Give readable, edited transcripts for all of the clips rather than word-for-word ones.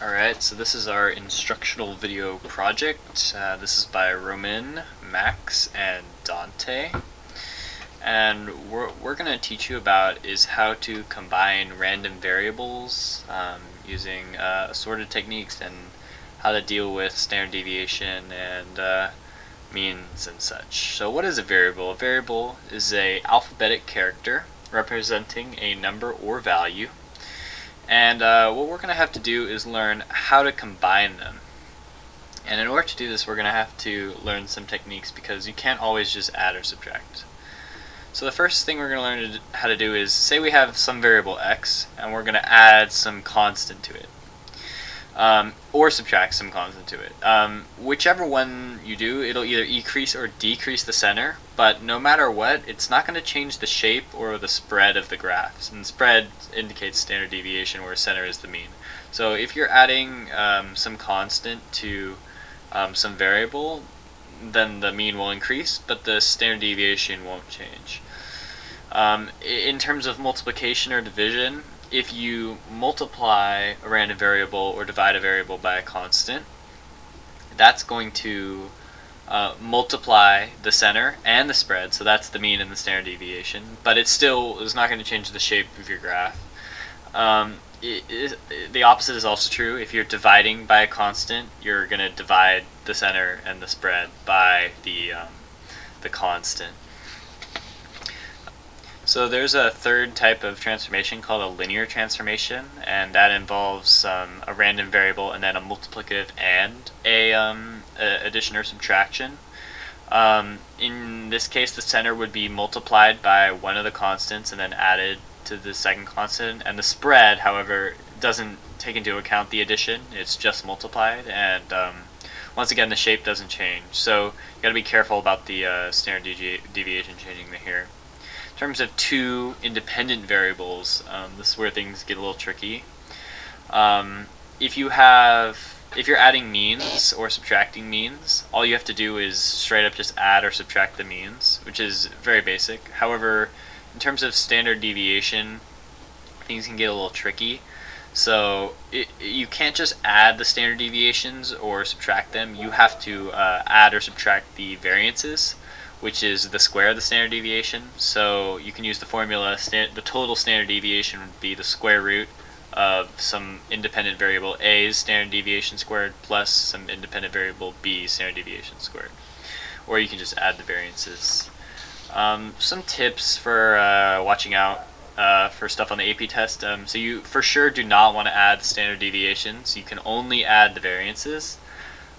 Alright, so this is our instructional video project. This is by Roman, Max, and Dante. And what we're going to teach you about is how to combine random variables using assorted techniques, and how to deal with standard deviation and means and such. So what is a variable? A variable is an alphabetic character representing a number or value. And what we're going to have to do is learn how to combine them. And in order to do this, we're going to have to learn some techniques, because you can't always just add or subtract. So the first thing we're going to learn how to do is, say we have some variable x, and we're going to add some constant to it. Or subtract some constant to it. Whichever one you do, it'll either increase or decrease the center, but no matter what, it's not going to change the shape or the spread of the graphs. And spread indicates standard deviation, where center is the mean. So if you're adding some constant to some variable, then the mean will increase, but the standard deviation won't change. In terms of multiplication or division, if you multiply a random variable or divide a variable by a constant, that's going to multiply the center and the spread, so that's the mean and the standard deviation, but it still is not going to change the shape of your graph. The opposite is also true. If you're dividing by a constant, you're going to divide the center and the spread by the constant. So there's a third type of transformation called a linear transformation, and that involves a random variable and then a multiplicative and a addition or subtraction. In this case, the center would be multiplied by one of the constants and then added to the second constant, and the spread, however, doesn't take into account the addition, it's just multiplied, and once again the shape doesn't change. So you got to be careful about the standard deviation changing here. In terms of two independent variables, this is where things get a little tricky. If you're adding means or subtracting means, all you have to do is straight up just add or subtract the means, which is very basic. However, in terms of standard deviation, things can get a little tricky. So you can't just add the standard deviations or subtract them. You have to add or subtract the variances, which is the square of the standard deviation. So you can use the formula, the total standard deviation would be the square root of some independent variable a's standard deviation squared plus some independent variable b's standard deviation squared. Or you can just add the variances. Some tips for watching out for stuff on the AP test. So you for sure do not want to add the standard deviations. You can only add the variances.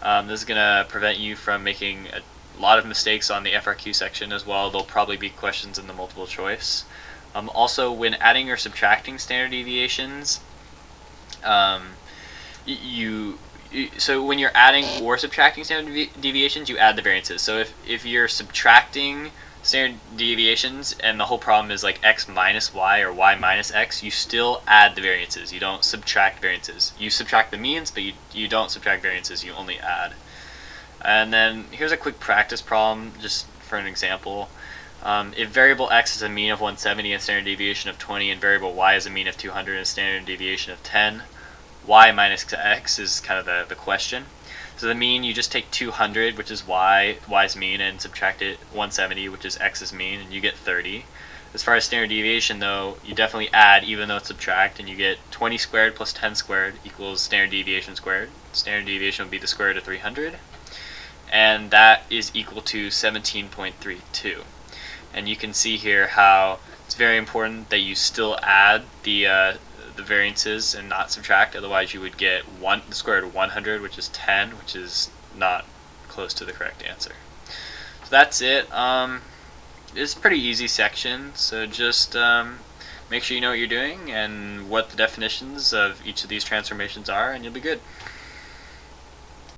This is going to prevent you from making a lot of mistakes on the FRQ section as well. There'll probably be questions in the multiple choice. Also, when adding or subtracting standard deviations, so when you're adding or subtracting standard deviations, you add the variances. So if you're subtracting standard deviations and the whole problem is like x minus y or y minus x, you still add the variances. You don't subtract variances. You subtract the means, but you don't subtract variances. You only add. And then here's a quick practice problem, just for an example. If variable x is a mean of 170 and standard deviation of 20, and variable y is a mean of 200 and standard deviation of 10, y minus x is kind of the question. So the mean, you just take 200, which is y's mean, and subtract it 170, which is x's mean, and you get 30. As far as standard deviation, though, you definitely add even though it's subtract, and you get 20 squared plus 10 squared equals standard deviation squared. Standard deviation would be the square root of 300. And that is equal to 17.32. And you can see here how it's very important that you still add the variances and not subtract, otherwise you would get the square root of 100, which is 10, which is not close to the correct answer. So that's it. It's a pretty easy section, so just make sure you know what you're doing and what the definitions of each of these transformations are, and you'll be good.